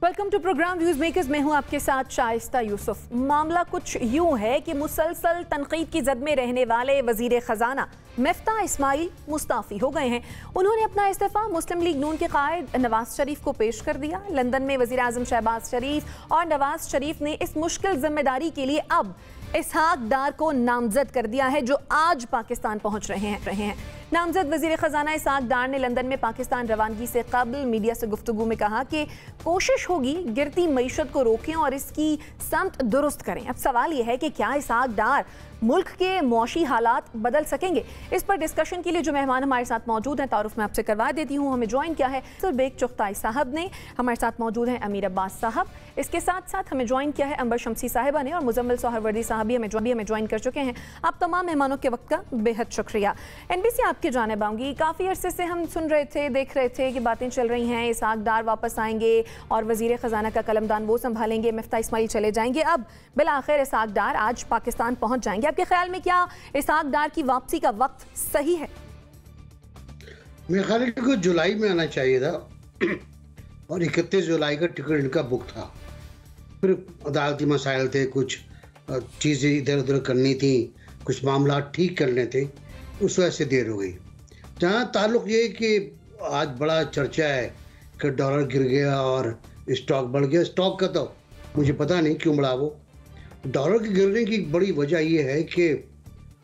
Welcome to program views makers. मैं हूं आपके साथ शाइस्ता यूसुफ। मामला कुछ यूं है कि मुसलसल तनकीद की जद में रहने वाले वजीर खजाना मिफ्ता इस्माइल मुस्ताफी हो गए हैं। उन्होंने अपना इस्तीफा मुस्लिम लीग नून के कायद नवाज शरीफ को पेश कर दिया। लंदन में वजीर आजम शहबाज शरीफ और नवाज शरीफ ने इस मुश्किल जिम्मेदारी के लिए अब इसहाक डार को नामजद कर दिया है, जो आज पाकिस्तान पहुंच रहे हैं। नामजद वजीर खजाना इसहाक डार ने लंदन में पाकिस्तान रवानगी से कबल मीडिया से गुफ्तगू में कहा कि कोशिश होगी गिरती मईशत को रोकें और इसकी समत दुरुस्त करें। अब सवाल यह है कि क्या इसहाक डार मुल्क के मौशी हालात बदल सकेंगे? इस पर डिस्कशन के लिए जो मेहमान हमारे साथ मौजूद हैं, तारुफ मैं आपसे करवा देती हूँ। हमें ज्वाइन किया है सुरबेग चुगताई साहब ने, हमारे साथ मौजूद हैं अमीर अब्बास साहब, इसके साथ साथ हमें ज्वाइन किया है अंबर शमसी साहिबा ने, और मुजम्मिल सोहरवर्दी साहब भी हमें ज्वाइन कर चुके हैं। आप तमाम मेहमानों के वक्त का बेहद शुक्रिया। NBC आपकी जानिब आऊँगी। काफ़ी अरसे से हम सुन रहे थे, देख रहे थे कि बातें चल रही हैं, इसहाक डार वापस आएंगे और वजीर खजाना का कलमदान वो संभालेंगे, मिफ्ता इस्माइल चले जाएंगे। अब बिल आखिर इसहाक डार आज पाकिस्तान पहुँच जाएंगे। आपके ख्याल में क्या इसहाक डार की वापसी का वक्त सही है? मेरे ख्याल को जुलाई में आना चाहिए था और 31 जुलाई का टिकट इनका बुक था। फिर अदालती मसाइल थे, कुछ चीज़ें इधर उधर करनी थी, कुछ मामला ठीक करने थे, उस वजह से देर हो गई। जहाँ ताल्लुक़ ये कि आज बड़ा चर्चा है कि डॉलर गिर गया और स्टॉक बढ़ गया। स्टॉक का तो मुझे पता नहीं क्यों बढ़ा। वो डॉलर के गिरने की बड़ी वजह ये है कि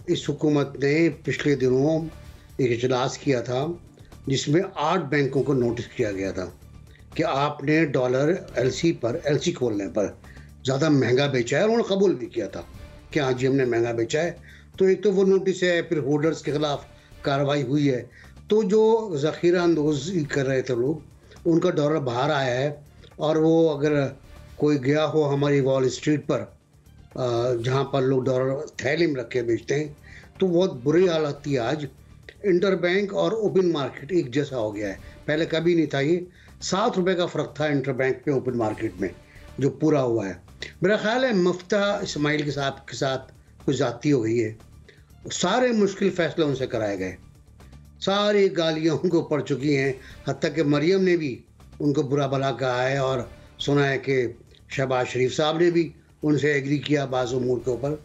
इस हुकूमत ने पिछले दिनों एक इजलास किया था जिसमें 8 बैंकों को नोटिस किया गया था कि आपने डॉलर एलसी खोलने पर ज़्यादा महंगा बेचा है, और उन्होंने कबूल भी किया था कि हाँ जी हमने महंगा बेचा है। तो एक तो वो नोटिस है, फिर होल्डर्स के ख़िलाफ़ कार्रवाई हुई है। तो जो ज़ख़ीरा अंदोज़ी कर रहे थे लोग, उनका डॉलर बाहर आया है। और वो अगर कोई गया हो हमारी वॉल स्ट्रीट पर जहाँ पर लोग डॉलर थैली में रख के बेचते हैं, तो बहुत बुरी हालत थी। आज इंटर बैंक और ओपन मार्केट एक जैसा हो गया है, पहले कभी नहीं था। ये 7 रुपये का फ़र्क था इंटर बैंक पे ओपन मार्केट में, जो पूरा हुआ है। मेरा ख्याल है मुफ्ता इस्माइल के साथ कुछ ज़्यादती हो गई है। सारे मुश्किल फ़ैसले उनसे कराए गए, सारी गालियाँ उनको पड़ चुकी हैं, हत्ता कि मरियम ने भी उनको बुरा भला कहा है, और सुना है कि शहबाज शरीफ साहब ने भी उनसे एग्री किया बाज़ उमूर के ऊपर,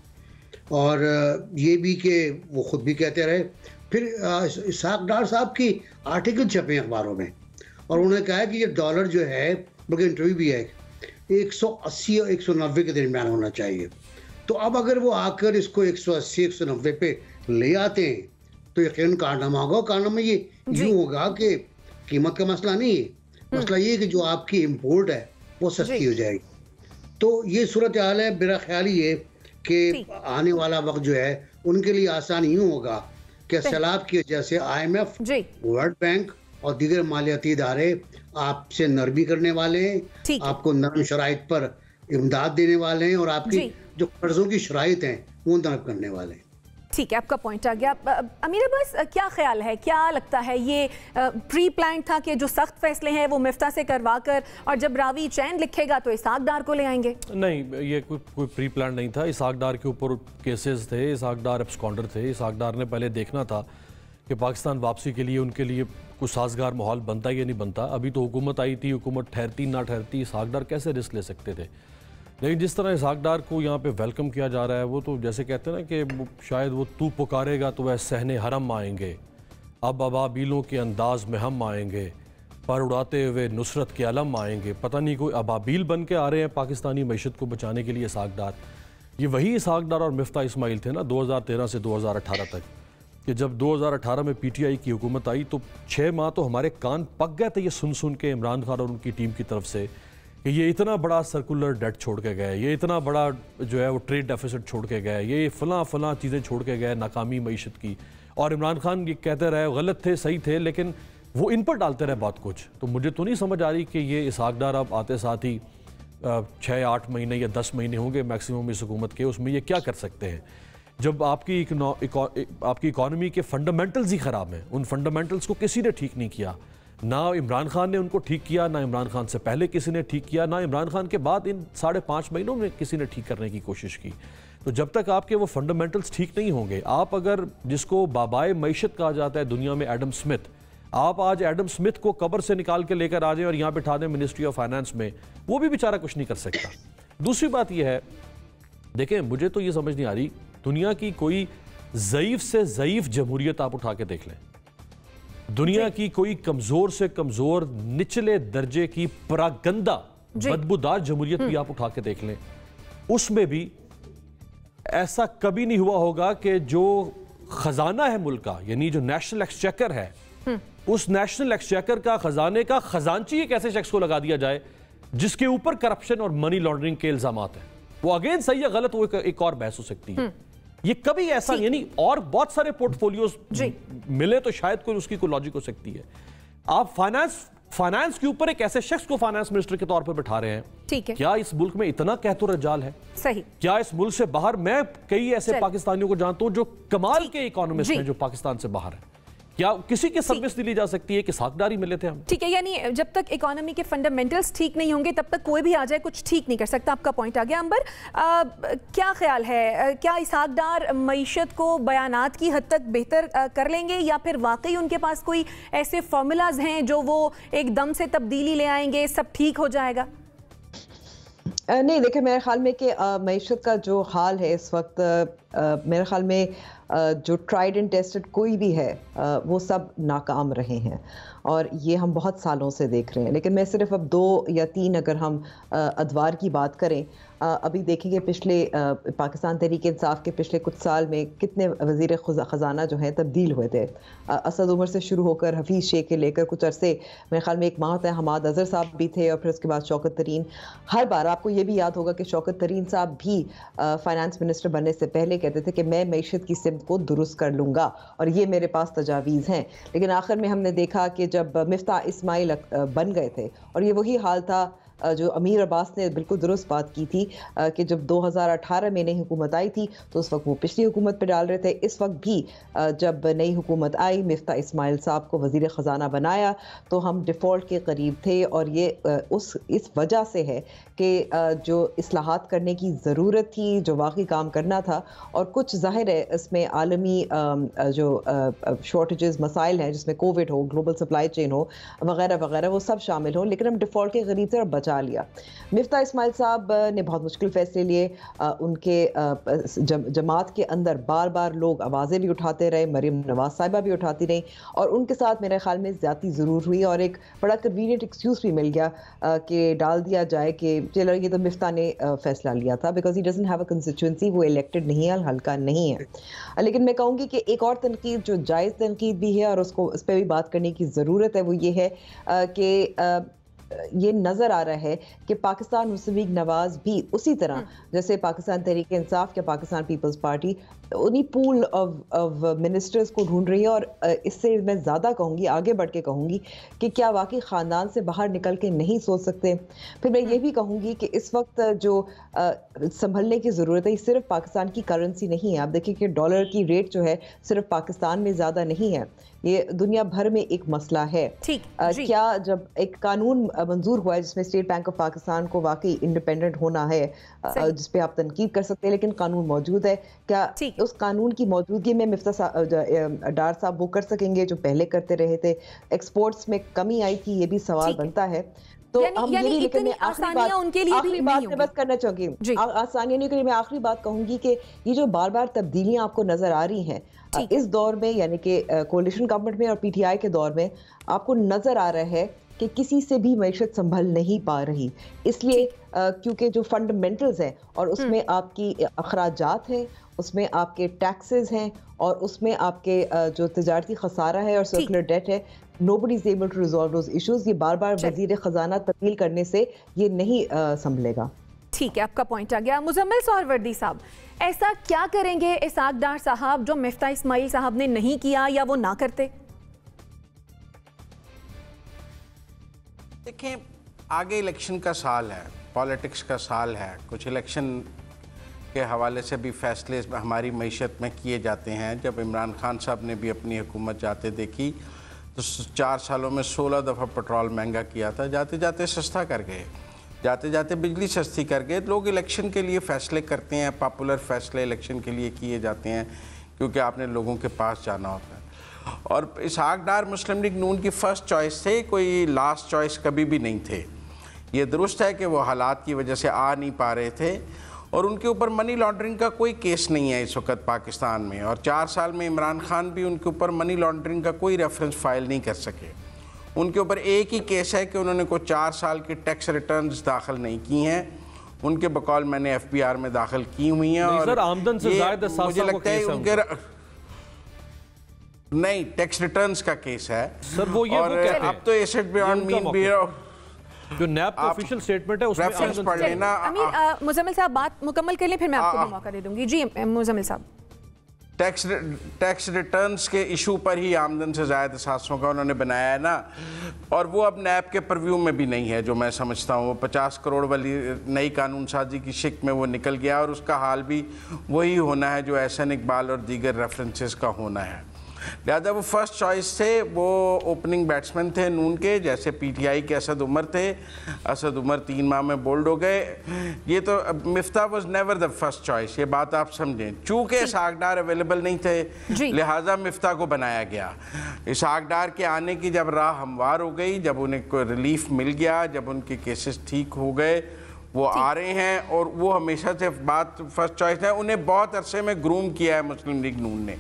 और ये भी कि वो ख़ुद भी कहते रहे। फिर इसहाक डार साहब की आर्टिकल छपे अखबारों में, और उन्होंने कहा है कि ये डॉलर जो है, बल्कि इंटरव्यू भी है, 180 और 190 के दरमियान होना चाहिए। तो अब अगर वो आकर इसको 180-190 पे ले आते हैं तो यकीन कारनामा होगा। कारनामा ये यूँ होगा कि कीमत का मसला नहीं है, मसला ये है कि जो आपकी इम्पोर्ट है वो सस्ती हो जाएगी। तो ये सूरत हाल है। मेरा ख्याल ये कि आने वाला वक्त जो है उनके लिए आसान यूँ होगा कि सैलाब की वजह से IMF, वर्ल्ड बैंक और दीगर मालियाती इदारे आपसे नरमी करने वाले हैं, आपको नरम शराइत पर इमदाद देने वाले हैं, और आपकी जो कर्जों की शराइत हैं वो नरम करने वाले हैं। ठीक है, आपका पॉइंट आ गया। अमीर अब्बास, क्या ख्याल है, क्या लगता है, ये प्री प्लान था कि जो सख्त फैसले हैं वो मिफ्ता से करवा कर, और जब रावी चैन लिखेगा तो इसहाक डार को ले आएंगे? नहीं, ये कोई प्री प्लान नहीं था। इसहाक डार के ऊपर केसेस थे, इसहाक डार एब्सकॉन्डर थे। इसहाक डार ने पहले देखना था कि पाकिस्तान वापसी के लिए उनके लिए कुछ साजगार माहौल बनता या नहीं बनता। अभी तो हुकूमत आई थी, हुकूमत ठहरती ना ठहरती, इसहाक डार कैसे रिस्क ले सकते थे। लेकिन जिस तरह इसहाक डार को यहाँ पे वेलकम किया जा रहा है, वो तो जैसे कहते हैं ना कि शायद वो तू पुकारेगा तो वह सहने हरम आएंगे, अब अबाबीलों के अंदाज में हम आएंगे, पर उड़ाते हुए नुसरत के अलम आएंगे। पता नहीं कोई अबाबील बन के आ रहे हैं पाकिस्तानी मईशत को बचाने के लिए इसहाक डार। ये वही इसहाक डार और मिफ्ता इस्माइल थे ना 2013 से 2018 तक, कि जब 2018 में PTI की हुकूमत आई तो 6 माह तो हमारे कान पक गए थे ये सुन के इमरान खान और उनकी टीम की तरफ से कि ये इतना बड़ा सर्कुलर डेट छोड़ के गए, ये इतना बड़ा जो है वो ट्रेड डेफिसिट छोड़ के गए, ये फलां चीज़ें छोड़ के गए, नाकामी मईशत की। और इमरान खान ये कहते रहे गलत थे सही थे, लेकिन वो इन पर डालते रहे बहुत कुछ। तो मुझे तो नहीं समझ आ रही कि ये इसहाक डार अब आते साथ ही 6-8 महीने या 10 महीने होंगे मैक्सिमम इस हुकूमत के, उसमें ये क्या कर सकते हैं जब आपकी इकॉनमी के फंडामेंटल्स ही ख़राब हैं। उन फंडामेंटल्स को किसी ने ठीक नहीं किया, ना इमरान खान ने उनको ठीक किया, ना इमरान खान से पहले किसी ने ठीक किया, ना इमरान खान के बाद इन 5.5 महीनों में किसी ने ठीक करने की कोशिश की। तो जब तक आपके वो फंडामेंटल्स ठीक नहीं होंगे, आप अगर जिसको बाबाए मईशत कहा जाता है दुनिया में एडम स्मिथ, आप आज एडम स्मिथ को कब्र से निकाल के लेकर आ जाएं और यहां बिठा दें मिनिस्ट्री ऑफ फाइनेंस में, वो भी बेचारा कुछ नहीं कर सकता। दूसरी बात यह है, देखें मुझे तो ये समझ नहीं आ रही, दुनिया की कोई ज़ईफ से ज़ईफ जमहूरियत आप उठा के देख लें, दुनिया की कोई कमजोर से कमजोर निचले दर्जे की परागंदा बदबूदार जमहूरियत भी आप उठा के देख लें, उसमें भी ऐसा कभी नहीं हुआ होगा कि जो खजाना है मुल्क का, यानी जो नेशनल एक्सचेकर है, उस नेशनल एक्सचेकर का खजाने का खजांची एक ऐसे शख्स को लगा दिया जाए जिसके ऊपर करप्शन और मनी लॉन्ड्रिंग के इल्जामात हैं। वो अगेन सही या गलत, वो एक और बहस हो सकती है। ये कभी ऐसा, यानी और बहुत सारे पोर्टफोलियोज मिले तो शायद कोई उसकी कोई लॉजिक हो सकती है। आप फाइनेंस के ऊपर एक ऐसे शख्स को फाइनेंस मिनिस्टर के तौर पर बिठा रहे हैं, ठीक है, क्या इस मुल्क में इतना कहतो रजाल है? सही। क्या इस मुल्क से बाहर, मैं कई ऐसे पाकिस्तानियों को जानता हूं जो कमाल के इकोनॉमिस्ट हैं जो पाकिस्तान से बाहर है, क्या किसी की सर्विस दी जा सकती है कि साखदारी मिले थे हम? ठीक है, यानी जब तक इकोनॉमी के फंडामेंटल्स ठीक नहीं होंगे तब तक कोई भी आ जाए कुछ ठीक नहीं कर सकता। आपका पॉइंट आ गया। अंबर, क्या ख्याल है, क्या इसहाकडार मईशत को बयानात की हद तक बेहतर कर लेंगे या फिर वाकई उनके पास कोई ऐसे फॉर्मूलाज हैं जो वो एकदम से तब्दीली ले आएंगे, सब ठीक हो जाएगा? नहीं, देखिए मेरे ख्याल में कि मईशत का जो हाल है इस वक्त, मेरे ख्याल में जो ट्राइड एंड टेस्टेड कोई भी है वो सब नाकाम रहे हैं और ये हम बहुत सालों से देख रहे हैं। लेकिन मैं सिर्फ अब 2 या 3 अगर हम अदवार की बात करें, अभी देखेंगे पिछले पाकिस्तान तहरीक इंसाफ के पिछले कुछ साल में कितने वज़ीर ख़जाना जो हैं तब्दील हुए थे। असद उमर से शुरू होकर हफीज़ शेख के लेकर कुछ अरसे, मेरे ख्याल में एक माह तक हमाद अज़हर साहब भी थे और फिर उसके बाद शौकत तरीन। हर बार आपको ये भी याद होगा कि शौकत तरीन साहब भी फाइनेंस मिनिस्टर बनने से पहले कहते थे कि मैं मईशत की सिमत को दुरुस्त कर लूँगा और ये मेरे पास तजावीज़ हैं। लेकिन आखिर में हमने देखा कि जब मिफ्ता इस्माइल बन गए थे, और ये वही हाल था जो अमीर अब्बास ने बिल्कुल दुरुस्त बात की थी कि जब 2018 में नई हुकूमत आई थी तो उस वक्त वो पिछली हुकूमत पे डाल रहे थे। इस वक्त भी जब नई हुकूमत आई, मिफ्ता इस्माइल साहब को वज़ीर ख़जाना बनाया तो हम डिफ़ॉल्ट के करीब थे और ये इस वजह से है कि जो इस्लाहात करने की ज़रूरत थी, जो वाकई काम करना था, और कुछ ज़ाहिर है इसमें आलमी जो शॉर्टेजेस मसाइल हैं जिसमें कोविड हो, ग्लोबल सप्लाई चेन हो वगैरह वगैरह, वो सब शामिल हो, लेकिन हम डिफ़ॉल्ट के करीब थे और बचा लिया। मिफ्ता इस्माइल साहब ने बहुत मुश्किल फैसले लिए, उनके जमात के अंदर बार बार लोग आवाज़ें भी उठाते रहे, मरीम नवाज साहिबा भी उठाती रही और उनके साथ मेरे ख्याल में ज़्यादती ज़रूर हुई और एक बड़ा कन्वीनियंट एक्सक्यूज़ भी मिल गया कि डाल दिया जाए कि चलो ये तो मिफ्ता ने फैसला लिया था, because he doesn't have a constituency, वो इलेक्टेड नहीं है, हल्का नहीं है। लेकिन मैं कहूँगी कि एक और तनकीद जो जायज़ तनकीद भी है और उसको उस पर भी बात करने की ज़रूरत है, वो ये है कि ये नज़र आ रहा है कि पाकिस्तान मुस्लिम लीग नवाज भी उसी तरह जैसे पाकिस्तान तहरीक इंसाफ या पाकिस्तान पीपल्स पार्टी उन्हीं पूल ऑफ मिनिस्टर्स को ढूंढ रही है। और इससे मैं ज़्यादा कहूँगी, आगे बढ़ के कहूँगी कि क्या वाकई ख़ानदान से बाहर निकल के नहीं सोच सकते। फिर मैं ये भी कहूँगी कि इस वक्त जो संभलने की ज़रूरत है, ये सिर्फ पाकिस्तान की करेंसी नहीं है। आप देखिए कि डॉलर की रेट जो है सिर्फ पाकिस्तान में ज़्यादा नहीं है, ये दुनिया भर में एक मसला है। क्या जब एक कानून मंजूर हुआ है जिसमें स्टेट बैंक ऑफ पाकिस्तान को वाकई इंडिपेंडेंट होना है, जिस पे आप तनकीद कर सकते हैं, लेकिन कानून मौजूद है, क्या उस कानून की मौजूदगी में मिफ्ता डार साहब वो कर सकेंगे जो पहले करते रहे थे? एक्सपोर्ट्स में कमी आई थी, ये भी सवाल बनता है। तो हम यही, लेकिन मैं आखिरी बात मैं बस करना चाहूंगी, आसानियां नहीं, मैं आखिरी बात कहूंगी कि ये जो बार बार तब्दीलियां आपको नजर आ रही हैं इस दौर में, यानी कि कोalition गवर्नमेंट में और पीटीआई के दौर में, आपको नजर आ रहा है कि किसी से भी मईशत संभल नहीं पा रही, इसलिए क्योंकि जो फंडामेंटल्स हैं और उसमें आपकी अखराजात हैं, उसमें आपके टैक्सेस हैं और उसमें आपके जो तिजारती खसारा है और सर्कुलर डेट है, nobody is able to resolve those issues। ये बार बार वजीर खजाना तब्दील करने से ये नहीं संभलेगा। ठीक है, आपका पॉइंट आ गया। मुजम्मिल सोहरवर्दी साहब, ऐसा क्या करेंगे इसहाक डार साहब जो मिफ्ता इस्माइल साहब ने नहीं किया या वो ना करते? देखें, आगे इलेक्शन का साल है, पॉलिटिक्स का साल है, कुछ इलेक्शन के हवाले से भी फैसले हमारी मईशत में किए जाते हैं। जब इमरान खान साहब ने भी अपनी हुकूमत जाते देखी तो 4 सालों में 16 दफ़ा पेट्रोल महंगा किया था, जाते जाते सस्ता कर गए, जाते जाते बिजली सस्ती कर गए। लोग इलेक्शन के लिए फ़ैसले करते हैं, पॉपुलर फ़ैसले इलेक्शन के लिए किए जाते हैं क्योंकि आपने लोगों के पास जाना होता है। और इसहाक डार मुस्लिम लीग नून की फ़र्स्ट चॉइस थे, कोई लास्ट चॉइस कभी भी नहीं थे। ये दुरुस्त है कि वो हालात की वजह से आ नहीं पा रहे थे और उनके ऊपर मनी लॉन्ड्रिंग का कोई केस नहीं है इस वक्त पाकिस्तान में, और 4 साल में इमरान खान भी उनके ऊपर मनी लॉन्ड्रिंग का कोई रेफरेंस फाइल नहीं कर सके। उनके ऊपर एक ही केस है कि उन्होंने कोई 4 साल की टैक्स रिटर्न्स दाखिल नहीं की हैं, उनके बकौल मैंने FBR में दाखिल की हुई हैं। और सर आमदन से ज़्यादा मुझे लगता है उनके नहीं टैक्स रिटर्न्स का केस है सर, वो ये और अब तो एसेट बियॉन्ड मीन ब्यूरो जो नैब का ऑफिशियल स्टेटमेंट है उसमें रेफरेंस पढ़ लेना। अमीर मुजम्मिल साहब बात मुकम्मल कर लें, फिर मैं आपको भी मौका दे दूंगी। जी मुजम्मिल साहब, टैक्स रिटर्न्स के इशू पर ही आमदन से ज़ायद असासों का उन्होंने बनाया है ना, और वो अब नैब के परव्यू में भी नहीं है जो मैं समझता हूँ। वो 50 करोड़ वाली नई कानून साजी की शिक में वो निकल गया और उसका हाल भी वही होना है जो एहसन इकबाल और दीगर रेफरेंसेस का होना है। लिहाजा वो फर्स्ट चॉइस थे, वो ओपनिंग बैट्समैन थे नून के, जैसे PTI के असद उमर थे। असद उमर 3 माह में बोल्ड हो गए। ये तो Miftah was never the first choice, ये बात आप समझें। चूँकि इसहाक डार अवेलेबल नहीं थे लिहाजा मिफ्ता को बनाया गया। इसहाक डार के आने की जब राह हमवार हो गई, जब उन्हें कोई रिलीफ मिल गया, जब उनके केसेस ठीक हो गए, वो आ रहे हैं और वो हमेशा से बात फर्स्ट चॉइस है। उन्हें बहुत अरसे में ग्रूम किया है मुस्लिम लीग नून ने।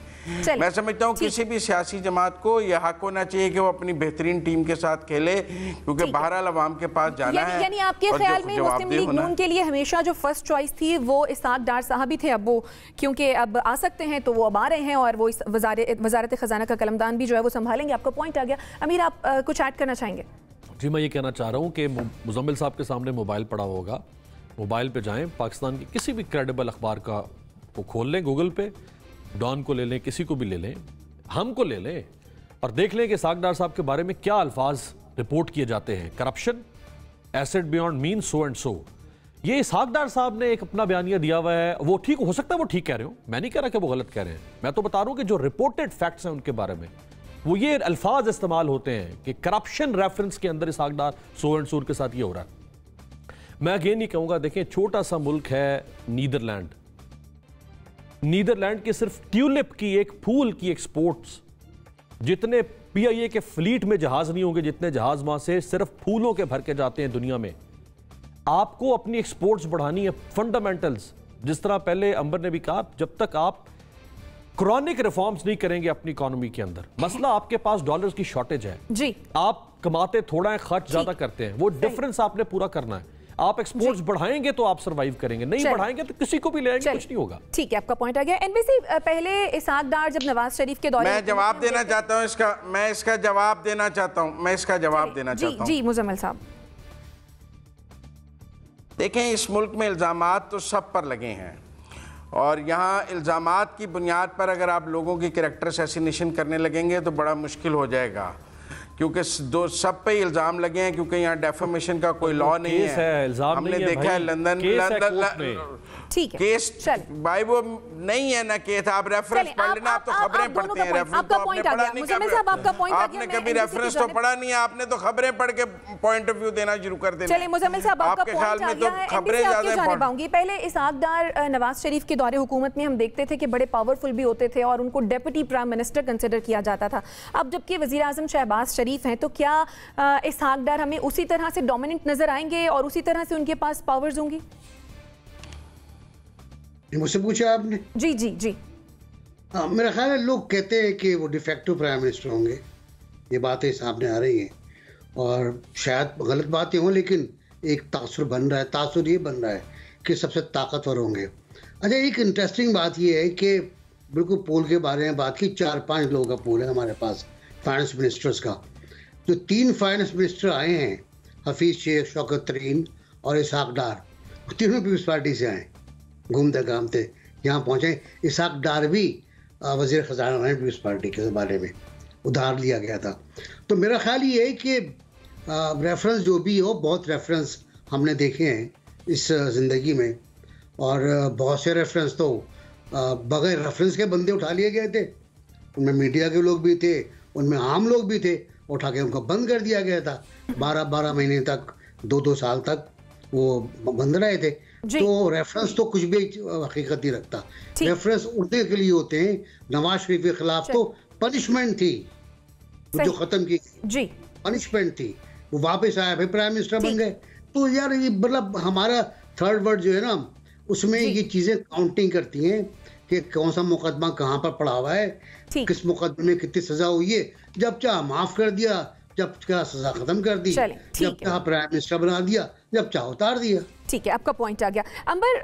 मैं समझता हूँ किसी भी सियासी जमात को यह हक होना चाहिए कि वो अपनी बेहतरीन टीम के साथ खेले, क्योंकि बहरहाल अवाम के पास जाना है। यानी आपके ख्याल में मुस्लिम लीग नून के लिए हमेशा जो फर्स्ट चॉइस थी वो इसहाक डार साहब ही थे। अब वो क्योंकि अब आ सकते हैं तो वो अब आ रहे हैं और वो इस वजारत खजाना का कलमदान भी जो है वो संभालेंगे। आपका पॉइंट आ गया। अमीर, आप कुछ ऐड करना चाहेंगे? जी, मैं ये कहना चाह रहा हूँ कि मुजम्मिल साहब के सामने मोबाइल पड़ा होगा, मोबाइल पे जाएं, पाकिस्तान के किसी भी क्रेडिबल अखबार का वो खोल लें, गूगल पे डॉन को ले लें, किसी को भी ले लें, हमको ले लें और देख लें कि इसहाक डार साहब के बारे में क्या अल्फाज रिपोर्ट किए जाते हैं। Corruption, asset beyond mean, so and so. ये इसहाक डार साहब ने एक अपना बयानिया दिया हुआ है। वो ठीक हो सकता है, वो ठीक कह रहे हो, मैं नहीं कह रहा कि वो गलत कह रहे हैं। मैं तो बता रहा हूं कि जो रिपोर्टेड फैक्ट्स हैं उनके बारे में वो ये अल्फाज इस्तेमाल होते हैं कि करप्शन रेफरेंस के अंदर इसहाक डार सो एंड सो के साथ ये हो रहा है। मैं अगेन नहीं कहूंगा, देखें छोटा सा मुल्क है नीदरलैंड। नीदरलैंड के सिर्फ ट्यूलिप की, एक फूल की एक्सपोर्ट्स, जितने PIA के फ्लीट में जहाज नहीं होंगे जितने जहाज वहां से सिर्फ फूलों के भर के जाते हैं दुनिया में। आपको अपनी एक्सपोर्ट्स बढ़ानी है, फंडामेंटल्स। जिस तरह पहले अंबर ने भी कहा, जब तक आप क्रॉनिक रिफॉर्म्स नहीं करेंगे अपनी इकोनॉमी के अंदर, मसला आपके पास डॉलर्स की शॉर्टेज है जी, आप कमाते थोड़ा है, खर्च ज्यादा करते हैं, वो डिफरेंस आपने पूरा करना है। आप एक्सपोर्ट्स बढ़ाएंगे तो आप सरवाइव करेंगे, नहीं बढ़ाएंगे तो किसी को भी ले आएंगे, कुछ नहीं होगा। ठीक है, आपका पॉइंट आ गया। NBC, पहले इसहाक डार जब नवाज शरीफ के दौरे, मैं जवाब देना चाहता हूं इसका, मैं इसका जवाब देना चाहता हूं। जी मुजम्मिल साहब, देखें इस मुल्क में इल्जामात तो सब पर लगे हैं और यहाँ इल्जामात की बुनियाद पर अगर आप लोगों की कैरेक्टर असैसिनेशन करने लगेंगे तो बड़ा मुश्किल हो जाएगा, क्योंकि सब पे इल्ज़ाम लगे हैं, क्योंकि यहाँ डेफामेशन का कोई लॉ नहीं है। हमने देखा है लंदन ठीक है, केस भाई वो नहीं है ना केस। आप रेफरेंस पढ़ लेना, आप तो खबरें पढ़ते हैं, रेफरेंस तो आपने पढ़ा नहीं, आपने कभी रेफरेंस तो पढ़ा नहीं है, आपने तो खबरें पढ़ के पॉइंट ऑफ व्यू देना शुरू कर देना। चलिए मुजम्मिल साहब, आपके ख्याल में तो खबरें ज्यादा पाऊंगी। पहले इसहाक डार नवाज शरीफ के दौरे हुकूमत में हम देखते थे कि बड़े पावरफुल भी होते थे और उनको डेप्यूटी प्राइम मिनिस्टर कंसिडर किया जाता था। अब जबकि वजीर आजम शहबाज शरीफ हैं, तो क्या इसहाक डार हमें उसी तरह से डोमिनेंट नजर आएंगे और उसी तरह से उनके पास पावर्स होंगी? मुझसे पूछा आपने? जी जी जी। मेरा ख्याल है लोग कहते हैं कि वो डिफेक्टिव प्राइम मिनिस्टर होंगे, ये बातें सामने आ रही हैं और शायद गलत बातें हों, लेकिन एक तासुर बन रहा है, तासुर ये बन रहा है कि सबसे ताकतवर होंगे। अच्छा, एक इंटरेस्टिंग बात ये है कि बिल्कुल पोल के बारे में बात की, 4-5 लोगों का पोल है हमारे पास फाइनेंस मिनिस्टर्स का। जो 3 फाइनेंस मिनिस्टर आए हैं, हफीज शेख, शौकत तरीन और इसहाक डार, तीनों पीपल्स पार्टी से आए, घूमते घामते यहाँ पहुँचे। इसहाक डार भी वज़ीर ख़जाना रहे पीपल्स पार्टी के बारे में, उधार लिया गया था। तो मेरा ख्याल ये है कि रेफरेंस जो भी हो, बहुत रेफरेंस हमने देखे हैं इस ज़िंदगी में और बहुत से रेफरेंस तो बगैर रेफरेंस के बंदे उठा लिए गए थे। उनमें मीडिया के लोग भी थे, उनमें आम लोग भी थे, उठा के उनको बंद कर दिया गया था। 12-12 महीने तक, 2-2 साल तक वो बंद रहे थे। तो रेफरेंस तो कुछ भी हकीकत नहीं रखता। रेफरेंस उड़ने के लिए होते हैं। नवाज शरीफ के खिलाफ तो पनिशमेंट थी जो खत्म की जी, पनिशमेंट थी, वो वापस आया, फिर प्राइम मिनिस्टर बन गए। तो यार ये मतलब हमारा थर्ड वर्ड जो है ना, उसमें ये चीजें काउंटिंग करती हैं कि कौन सा मुकदमा कहाँ पर पड़ा हुआ है, किस मुकदमे में कितनी सजा हुई है। जब चाह माफ कर दिया, जब चाह सजा खत्म कर दी, जब चाह प्राइम मिनिस्टर बना दिया, जब चाह उतार दिया। ठीक है, आपका पॉइंट आ गया। अंबर,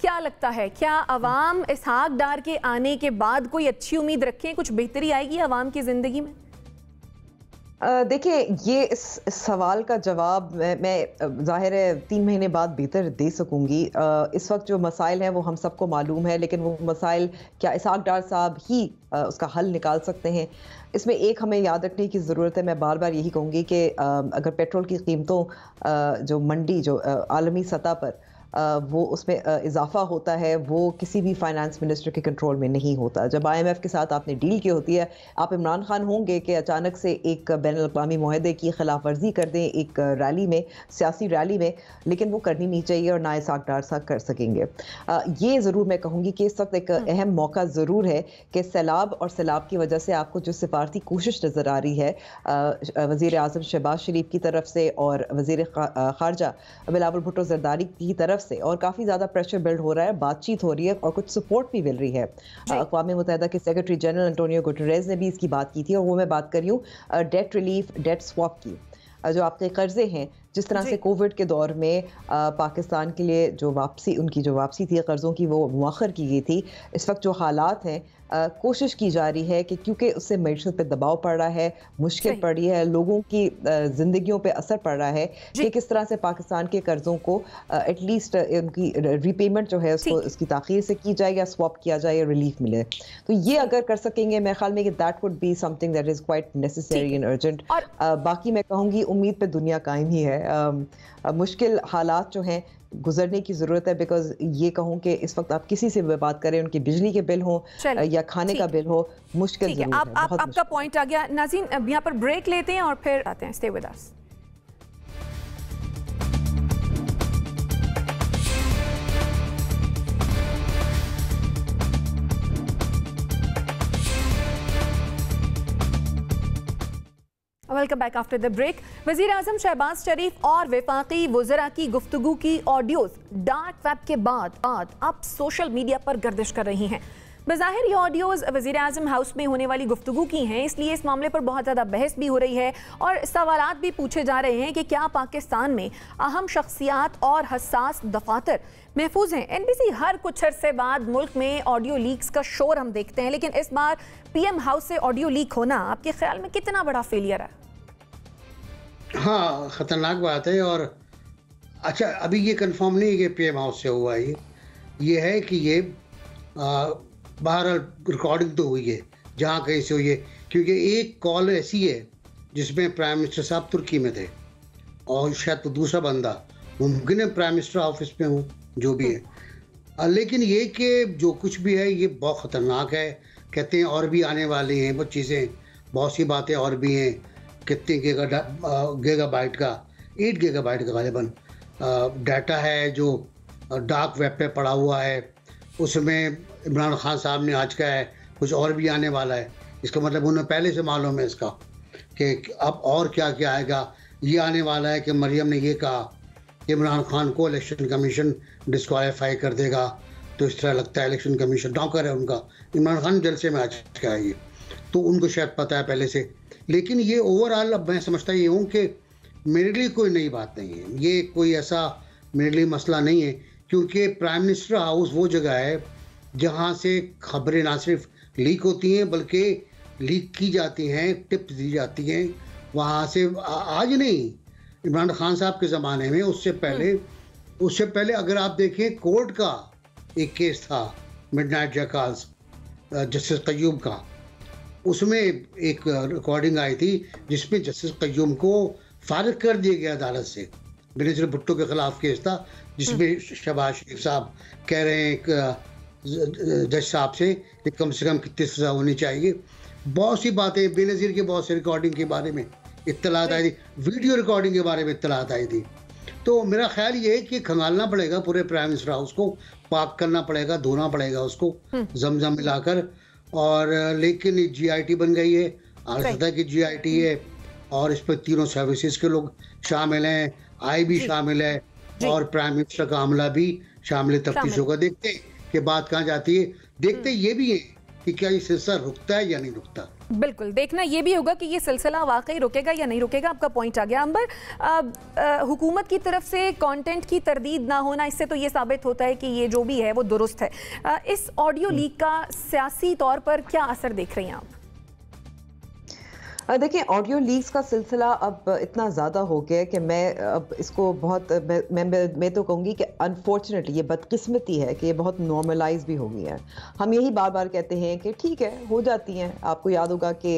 क्या लगता है, क्या अवाम इसहाक डार के आने के बाद कोई अच्छी उम्मीद रखें, कुछ बेहतरी आएगी अवाम की जिंदगी में? देखिए, ये इस सवाल का जवाब मैं ज़ाहिर है 3 महीने बाद बेहतर दे सकूंगी। इस वक्त जो मसाइल हैं वो हम सबको मालूम है, लेकिन वो मसाइल क्या इसहाक डार साहब ही उसका हल निकाल सकते हैं? इसमें एक हमें याद रखने की ज़रूरत है। मैं बार बार यही कहूँगी कि अगर पेट्रोल की कीमतों जो मंडी जो आलमी सतह पर वो उसमें इजाफा होता है, वो किसी भी फाइनेंस मिनिस्टर के कंट्रोल में नहीं होता। जब IMF के साथ आपने डील की होती है, आप इमरान खान होंगे कि अचानक से एक बैनुल-अक़वामी मुआहदे की खिलाफ वर्जी कर दें एक रैली में, सियासी रैली में, लेकिन वो करनी नहीं चाहिए और ना इसहाक डार साहब कर सकेंगे। ये ज़रूर मैं कहूँगी कि इस वक्त एक अहम मौका ज़रूर है कि सैलाब और सैलाब की वजह से आपको जो सिफारती कोशिश नज़र आ रही है वज़ीर आज़म शहबाज शरीफ की तरफ से और वज़ीर ख़ारजा बिलावल भुट्टो ज़रदारी की तरफ से, और काफ़ी ज़्यादा प्रेशर बिल्ड हो रहा है, बातचीत हो रही है और कुछ सपोर्ट भी मिल रही है। अक़वाम मुत्तहिदा के सेक्रेटरी जनरल एंटोनियो गुटेरेस ने भी इसकी बात की थी, और वो मैं बात कर रही हूँ डेट रिलीफ, डेट स्वैप की। जो आपके कर्जे हैं, जिस तरह से कोविड के दौर में पाकिस्तान के लिए जो वापसी, उनकी जो वापसी थी कर्ज़ों की, वो मुअख्खर की गई थी। इस वक्त जो हालात हैं, कोशिश की जा रही है कि क्योंकि उससे मईशत पे दबाव पड़ रहा है, मुश्किल पड़ रही है, लोगों की ज़िंदगियों पे असर पड़ रहा है कि किस तरह से पाकिस्तान के कर्ज़ों को एटलीस्ट उनकी रीपेमेंट जो है उसको उसकी ताख़ीर से की जाए या स्वैप किया जाए या रिलीफ मिले। तो ये अगर कर सकेंगे, मेरे ख्याल में कि that would be something that is quite necessary and urgent. बाकी मैं कहूँगी उम्मीद पे दुनिया कायम ही है। मुश्किल हालात जो हैं गुजरने की ज़रूरत है, बिकॉज ये कहूँ कि इस वक्त आप किसी से भी बात करें, उनके बिजली के बिल हो या खाने का बिल हो, मुश्किल ज़रूर है। आपका पॉइंट आ गया। नाज़रीन, अब यहाँ पर ब्रेक लेते हैं और फिर आते हैं। Stay with us. Welcome back after the break. वज़ीर आज़म शहबाज शरीफ और वफाकी वज़रा की गुफ्तगू की ऑडियोज डार्क वेब के बाद अब सोशल मीडिया पर गर्दिश कर रही हैं। बज़ाहिर ये ऑडियोज वज़ीर आज़म हाउस में होने वाली गुफ्तगू की हैं, इसलिए इस मामले पर बहुत ज़्यादा बहस भी हो रही है और सवालात भी पूछे जा रहे हैं कि क्या पाकिस्तान में अहम शख्सियात और हसास दफातर महफूज हैं। NBC हर कुछ अरसे बाद मुल्क में ऑडियो लीक्स का शोर हम देखते हैं, लेकिन इस बार PM हाउस से ऑडियो लीक होना आपके ख्याल में कितना बड़ा फेलियर है? हाँ, ख़तरनाक बात है। और अच्छा, अभी ये कंफर्म नहीं है कि PM हाउस से हुआ है। ये है कि ये बहरहाल रिकॉर्डिंग तो हुई है, जहाँ कहीं से हुई है, क्योंकि एक कॉल ऐसी है जिसमें प्राइम मिनिस्टर साहब तुर्की में थे और शायद तो दूसरा बंदा मुमकिन है प्राइम मिनिस्टर ऑफिस में हो, जो भी है। लेकिन ये कि जो कुछ भी है ये बहुत ख़तरनाक है। कहते हैं और भी आने वाली हैं वो चीज़ें, बहुत सी बातें और भी हैं। कितने गीगाबाइट का 8 गीगाबाइट का गालिबन डाटा है जो डार्क वेब पे पड़ा हुआ है। उसमें इमरान खान साहब ने आज का है, कुछ और भी आने वाला है। इसका मतलब उन्हें पहले से मालूम है इसका कि अब और क्या क्या आएगा। ये आने वाला है कि मरियम ने ये कहा कि इमरान खान को इलेक्शन कमीशन डिस्क्वालीफाई कर देगा। तो इस तरह लगता है इलेक्शन कमीशन नौकर है उनका। इमरान खान जलसे में आज का है ये, तो उनको शायद पता है पहले से। लेकिन ये ओवरऑल अब मैं समझता ये हूँ कि मेरे लिए कोई नई बात नहीं है, ये कोई ऐसा मेरे लिए मसला नहीं है, क्योंकि प्राइम मिनिस्टर हाउस वो जगह है जहाँ से खबरें ना सिर्फ लीक होती हैं बल्कि लीक की जाती हैं, टिप्स दी जाती हैं वहाँ से। आज नहीं, इमरान खान साहब के ज़माने में, उससे पहले अगर आप देखें कोर्ट का एक केस था मिडनाइट जैकाल्स जस्टिस कय्यूम का, उसमें एक रिकॉर्डिंग आई थी जिसमें जस्टिस कय्यूम को फारिग कर दिया गया अदालत से। बेनज़ीर भुट्टो के खिलाफ केस था जिसमें शहबाज शरीफ साहब कह रहे हैं जज साहब से कम कितनी सज़ा होनी चाहिए। बहुत सी बातें, बेनज़ीर के बहुत से रिकॉर्डिंग के बारे में इत्तलात आई थी, वीडियो रिकॉर्डिंग के बारे में इत्तलात आई थी। तो मेरा ख्याल ये है कि खंगालना पड़ेगा पूरे प्राइम मिनिस्टर हाउस को, पाक करना पड़ेगा, धोना पड़ेगा उसको जमजम मिलाकर, और लेकिन GIT बन गई है, आर्सदा की GIT है, और इस पर तीनों सर्विसेज के लोग शामिल हैं, IB शामिल है, और प्राइम मिनिस्टर का अमला भी शामिल है तफ्तीशों का। देखते हैं कि बात कहाँ जाती है। देखते ये भी है कि क्या ये सिलसिला रुकता है या नहीं रुकता। बिल्कुल, देखना ये भी होगा कि ये सिलसिला वाकई रुकेगा या नहीं रुकेगा। आपका पॉइंट आ गया। अंबर, हुकूमत की तरफ से कंटेंट की तरदीद ना होना, इससे तो ये साबित होता है कि ये जो भी है वो दुरुस्त है। इस ऑडियो लीक का सियासी तौर पर क्या असर देख रही हैं आप? देखिए, ऑडियो लीक्स का सिलसिला अब इतना ज़्यादा हो गया है कि मैं अब इसको बहुत मैं तो कहूँगी कि अनफॉर्चुनेटली ये बदकिस्मती है कि ये बहुत नॉर्मलाइज भी हो गई है। हम यही बार बार कहते हैं कि ठीक है, हो जाती हैं। आपको याद होगा कि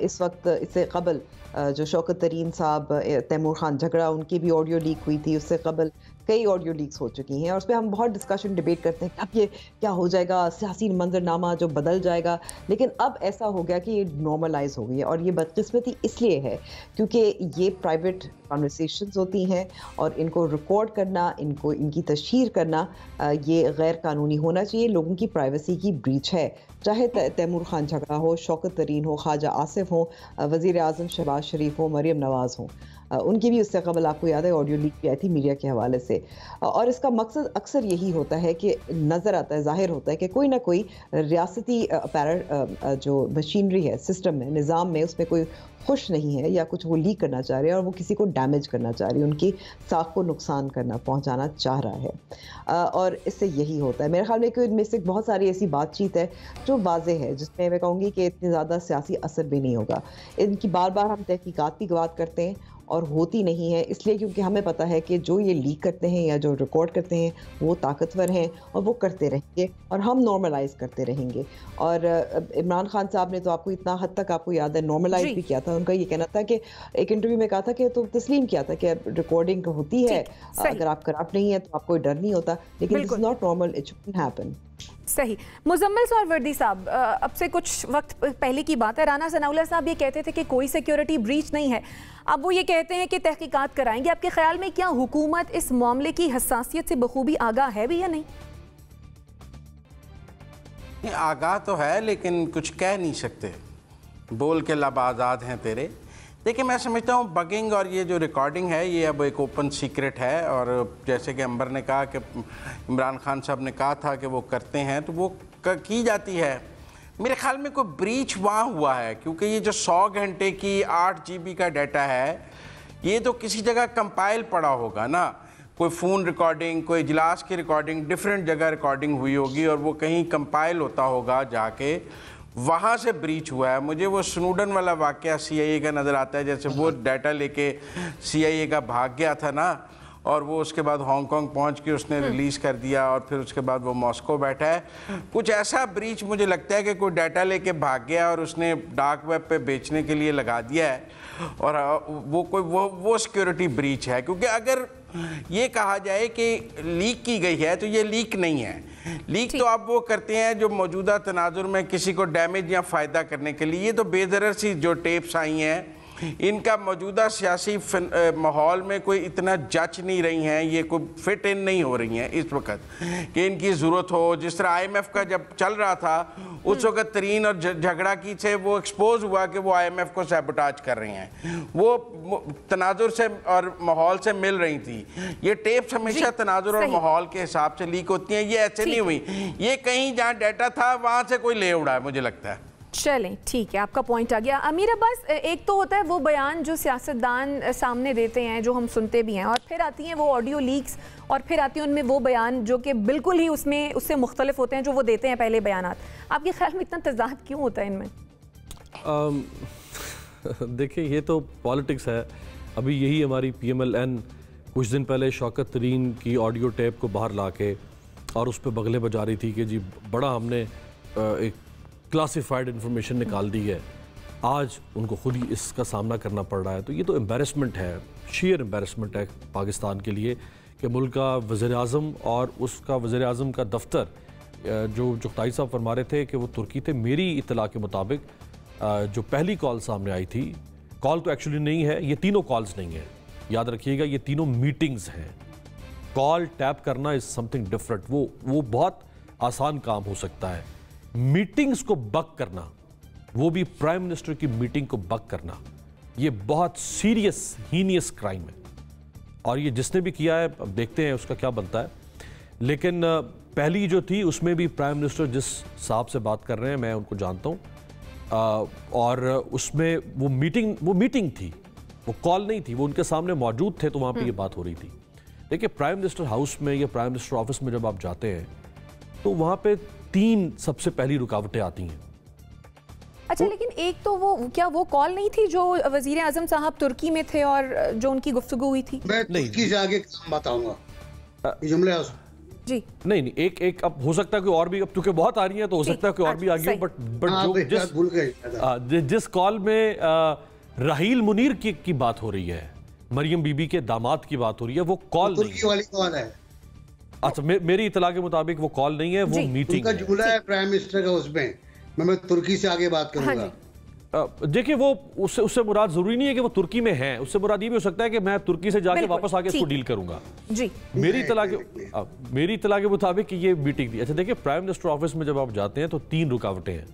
इस वक्त इससे कबल जो शौकत तरीन साहब, तैमूर खान झगड़ा, उनकी भी ऑडियो लीक हुई थी। उससे कबल कई ऑडियो लीक्स हो चुकी हैं और उस पर हम बहुत डिस्कशन डिबेट करते हैं कि अब ये क्या हो जाएगा, सियासी मंजरनामा जो बदल जाएगा। लेकिन अब ऐसा हो गया कि ये नॉर्मलाइज हो गई है, और ये बदकिस्मती इसलिए है क्योंकि ये प्राइवेट कॉन्वर्सेशंस होती हैं और इनको रिकॉर्ड करना, इनकी तशहीर करना ये गैर कानूनी होना चाहिए। लोगों की प्राइवेसी की ब्रीच है, चाहे तैमूर खान झगड़ा हो, शौकत तरीन हो, ख्वाजा आसिफ हो, वज़ीर आज़म शहबाज शरीफ हो, मरियम नवाज़ हो, उनकी भी उससे कबल आपको याद है ऑडियो लीक भी आई थी मीडिया के हवाले से। और इसका मकसद अक्सर यही होता है कि नज़र आता है, ज़ाहिर होता है कि कोई ना कोई रियासती जो मशीनरी है, सिस्टम है, निज़ाम में, उसमें कोई खुश नहीं है या कुछ वो लीक करना चाह रहे हैं और वो किसी को डैमेज करना चाह रही है, उनकी साख को नुकसान पहुंचाना चाह रहा है। और इससे यही होता है। मेरे ख्याल में कि इनमें से बहुत सारी ऐसी बातचीत है जो वाज़े है, जिसमें मैं कहूँगी कि इतने ज़्यादा सियासी असर भी नहीं होगा। इनकी बार बार हम तहकीकात भी बात करते हैं और होती नहीं है, इसलिए क्योंकि हमें पता है कि जो ये लीक करते हैं या जो रिकॉर्ड करते हैं वो ताकतवर हैं और वो करते रहेंगे और हम नॉर्मलाइज करते रहेंगे। और इमरान खान साहब ने तो आपको इतना हद तक आपको याद है नॉर्मलाइज भी किया था। उनका ये कहना था कि एक इंटरव्यू में कहा था कि तो तस्लीम किया था कि रिकॉर्डिंग होती है, अगर आप करप्ट नहीं है तो आपको डर नहीं होता, लेकिन it's not normal, it shouldn't happen. सही। मुजम्मिल सौरवर्दी साहब, अब से कुछ वक्त पहले की बात है, राना सनाउल्लाह साहब ये कहते थे कि कोई सिक्योरिटी ब्रीच नहीं है, अब वो ये कहते हैं कि तहकीकात कराएंगे। आपके ख्याल में क्या हुकूमत इस मामले की हसासियत से बखूबी आगाह है भी या नहीं? आगाह तो है, लेकिन कुछ कह नहीं सकते, बोल के लब आज़ाद हैं तेरे। देखिए, मैं समझता हूँ बगिंग और ये जो रिकॉर्डिंग है ये अब एक ओपन सीक्रेट है, और जैसे कि अंबर ने कहा कि इमरान खान साहब ने कहा था कि वो करते हैं, तो वो की जाती है। मेरे ख्याल में कोई ब्रीच वहाँ हुआ है, क्योंकि ये जो 100 घंटे की 8 GB का डाटा है, ये तो किसी जगह कंपाइल पड़ा होगा ना, कोई फ़ोन रिकॉर्डिंग, कोई इजलास की रिकॉर्डिंग, डिफरेंट जगह रिकॉर्डिंग हुई होगी और वो कहीं कंपाइल होता होगा जाके, वहाँ से ब्रीच हुआ है। मुझे वो स्नूडन वाला वाक़या CIA का नज़र आता है, जैसे वो डाटा लेके CIA का भाग गया था ना, और वो उसके बाद हांगकांग पहुंच के उसने रिलीज़ कर दिया और फिर उसके बाद वो मॉस्को बैठा है। कुछ ऐसा ब्रीच मुझे लगता है कि कोई डाटा लेके भाग गया और उसने डार्क वेब पे बेचने के लिए लगा दिया है, और वो कोई वो सिक्योरिटी ब्रीच है। क्योंकि अगर ये कहा जाए कि लीक की गई है तो ये लीक नहीं है। लीक तो आप वो करते हैं जो मौजूदा तनाजुर में किसी को डैमेज या फ़ायदा करने के लिए। ये तो बेदरर सी जो टेप्स आई हैं, इनका मौजूदा सियासी माहौल में कोई इतना जच नहीं रही हैं, ये कोई फिट इन नहीं हो रही हैं इस वक्त कि इनकी ज़रूरत हो। जिस तरह IMF का जब चल रहा था उस वक्त तरीन और झगड़ा की से वो एक्सपोज हुआ कि वो IMF को सैबोटाज कर रही हैं, वो तनाजुर से और माहौल से मिल रही थी। ये टेप्स हमेशा तनाजुर और माहौल के हिसाब से लीक होती हैं, ये ऐसे नहीं हुई। ये कहीं जहाँ डाटा था वहाँ से कोई ले उड़ा है, मुझे लगता है। चलें, ठीक है, आपका पॉइंट आ गया। अमीर अब्बास, एक तो होता है वो बयान जो सियासतदान सामने देते हैं, जो हम सुनते भी हैं, और फिर आती हैं वो ऑडियो लीक्स, और फिर आती हैं उनमें वो बयान जो कि बिल्कुल ही उससे मुख्तलिफ होते हैं जो वो देते हैं पहले बयानात। आपके ख्याल में इतना तजाद क्यों होता है इनमें? देखिए, ये तो पॉलिटिक्स है। अभी यही हमारी PMLN कुछ दिन पहले शौकत तरीन की ऑडियो टेप को बाहर ला के और उस पर बगले बजा रही थी कि जी बड़ा हमने एक क्लासिफाइड इन्फॉर्मेशन निकाल दी है। आज उनको खुद ही इसका सामना करना पड़ रहा है। तो ये तो एम्बैरेसमेंट है, शेयर एम्बैरेसमेंट है पाकिस्तान के लिए कि मुल्क का वज़ीर-ए-आज़म और उसका वज़ीर-ए-आज़म का दफ्तर जो जुख्ताई साहब फरमा रहे थे कि वो तुर्की थे। मेरी इत्तला के मुताबिक जो पहली कॉल सामने आई थी, कॉल तो एक्चुअली नहीं है, ये तीनों कॉल्स नहीं है, याद रखिएगा, ये तीनों मीटिंग्स हैं। कॉल टैप करना इज़ समथिंग डिफरेंट। वो बहुत आसान काम हो सकता है। मीटिंग्स को बक करना, वो भी प्राइम मिनिस्टर की मीटिंग को बक करना, ये बहुत सीरियस हीनियस क्राइम है। और ये जिसने भी किया है, अब देखते हैं उसका क्या बनता है। लेकिन पहली जो थी उसमें भी प्राइम मिनिस्टर जिस साहब से बात कर रहे हैं मैं उनको जानता हूँ, और उसमें वो मीटिंग थी, वो कॉल नहीं थी, वो उनके सामने मौजूद थे, तो वहाँ पे ये बात हो रही थी। देखिए प्राइम मिनिस्टर हाउस में या प्राइम मिनिस्टर ऑफिस में जब आप जाते हैं तो वहाँ पे 3 सबसे पहली रुकावटें आती हैं। अच्छा, लेकिन एक तो वो कॉल नहीं थी जो वजीर आजम साहब तुर्की में थे और जो उनकी गुफ्तगू हुई थी? मैं तुर्की से आगे काम बताऊंगा, ये जुमले जी नहीं एक अब हो सकता है कि और भी, अब क्योंकि बहुत आ रही है तो हो सकता है कि और भी आ गई हो, बट जो जिस कॉल में राहील मुनीर की बात हो रही है, मरियम बीबी के दामाद की बात हो रही है, वो कॉल नहीं वाली कॉल है। अच्छा, मेरी इतला के मुताबिक वो कॉल नहीं है, वो मीटिंग है। जुमला है प्राइम मिनिस्टर का, उसमें मैं तुर्की से आगे बात करूंगा। देखिए वो उससे मुराद जरूरी नहीं है कि वो तुर्की में है, उससे मुराद ये भी हो सकता है कि मैं तुर्की से जाके वापस आके इसको डील करूंगा। जी मेरी इतला के मुताबिक ये मीटिंग थी। अच्छा देखिए, प्राइम मिनिस्टर ऑफिस में जब आप जाते हैं तो 3 रुकावटें हैं।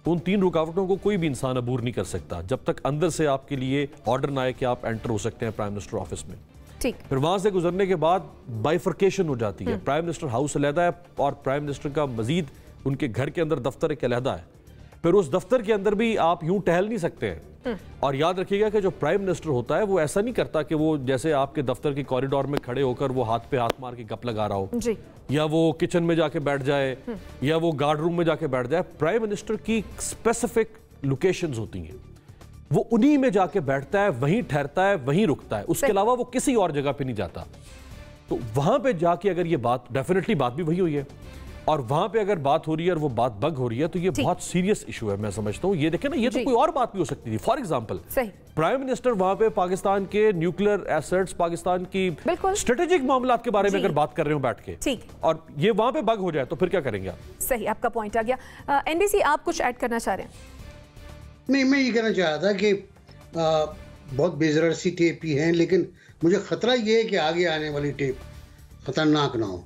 उन 3 रुकावटों को कोई भी इंसान अबूर नहीं कर सकता जब तक अंदर से आपके लिए ऑर्डर ना आए कि आप एंटर हो सकते हैं प्राइम मिनिस्टर ऑफिस में। ठीक, फिर वहां से गुजरने के बाद बाइफर्केशन हो जाती है। प्राइम मिनिस्टर हाउस अलहदा है और प्राइम मिनिस्टर का मजीद उनके घर के अंदर दफ्तर एक अलहदा है। फिर उस दफ्तर के अंदर भी आप यूं टहल नहीं सकते हैं। और याद रखिएगा कि जो प्राइम मिनिस्टर होता है वो ऐसा नहीं करता कि वो जैसे आपके दफ्तर के कॉरिडोर में खड़े होकर वो हाथ पे हाथ मार के गप लगा रहा हो जी, या वो किचन में जाके बैठ जाए या वो गार्ड रूम में जाके बैठ जाए। प्राइम मिनिस्टर की स्पेसिफिक लोकेशंस होती हैं, वो उन्हीं में जाके बैठता है, वहीं ठहरता है, वहीं रुकता है, उसके अलावा वो किसी और जगह पे नहीं जाता। तो वहां पे जाके अगर ये बात, डेफिनेटली बात भी वही हुई है, और वहां पे अगर बात हो रही है और वो बात बग हो रही है तो ये बहुत सीरियस इशू है। मैं समझता हूँ ये देखें ना, ये तो कोई और बात भी हो सकती थी। फॉर एग्जांपल प्राइम मिनिस्टर वहां पे पाकिस्तान के न्यूक्लियर एसेट्स, पाकिस्तान की स्ट्रेटेजिक मामलात के बारे में अगर बात कर रहे हो बैठ के, ठीक, और ये वहां पे बग हो जाए तो फिर क्या करेंगे आप? सही, आपका पॉइंट आ गया। एनबीसी, आप कुछ ऐड करना चाह रहे हैं? नहीं, मैं ये कहना चाह रहा था कि बहुत बेजरर सी टेप ही है, लेकिन मुझे खतरा ये है कि आगे आने वाली टेप खतरनाक ना हो।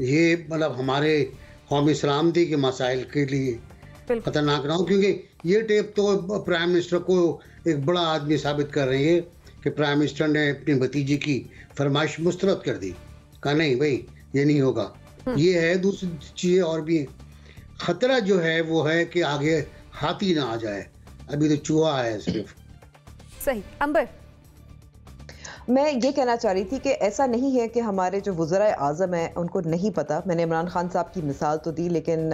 ये मतलब हमारे कौमी सलामती के मसाइल के लिए खतरनाक ना हो, क्योंकि ये टेप तो प्राइम मिनिस्टर को एक बड़ा आदमी साबित कर रही है कि प्राइम मिनिस्टर ने अपनी भतीजी की फरमाइश मुस्तरद कर दी, कहा नहीं भाई ये नहीं होगा। ये है, दूसरी चीज़ें और भी। खतरा जो है वो है कि आगे हाथी ना आ जाए, अभी तो चूहा है सिर्फ। सही। अंबर, मैं ये कहना चाह रही थी कि ऐसा नहीं है कि हमारे जो वज़राए आज़म हैं उनको नहीं पता। मैंने इमरान खान साहब की मिसाल तो दी, लेकिन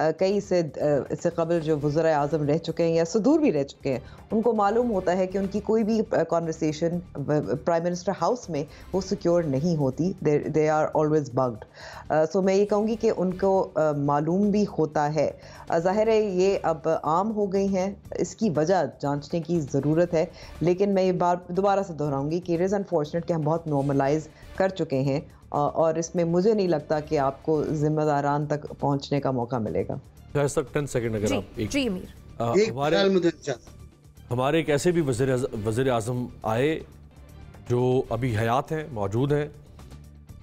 कई इससे कबल जो वज़राए आज़म रह चुके हैं या सुदूर भी रह चुके हैं, उनको मालूम होता है कि उनकी कोई भी कॉन्वर्सेशन प्राइम मिनिस्टर हाउस में वो सिक्योर नहीं होती। They are always bugged. So मैं ये कहूँगी कि उनको मालूम भी होता है। ज़ाहिर है ये अब आम हो गई हैं, इसकी वजह जांचने की ज़रूरत है, लेकिन मैं ये बार दोबारा से दोहराऊंगी कि इट इज़ अनफॉर्चुनेट कि हम बहुत नॉर्मलाइज कर चुके हैं, और इसमें मुझे नहीं लगता कि आपको जिम्मेदारान तक पहुंचने का मौका मिलेगा। 10 सेकंड अगर आप हमारे एक ऐसे भी वज़ीर आज़म आए जो अभी हयात हैं, मौजूद हैं,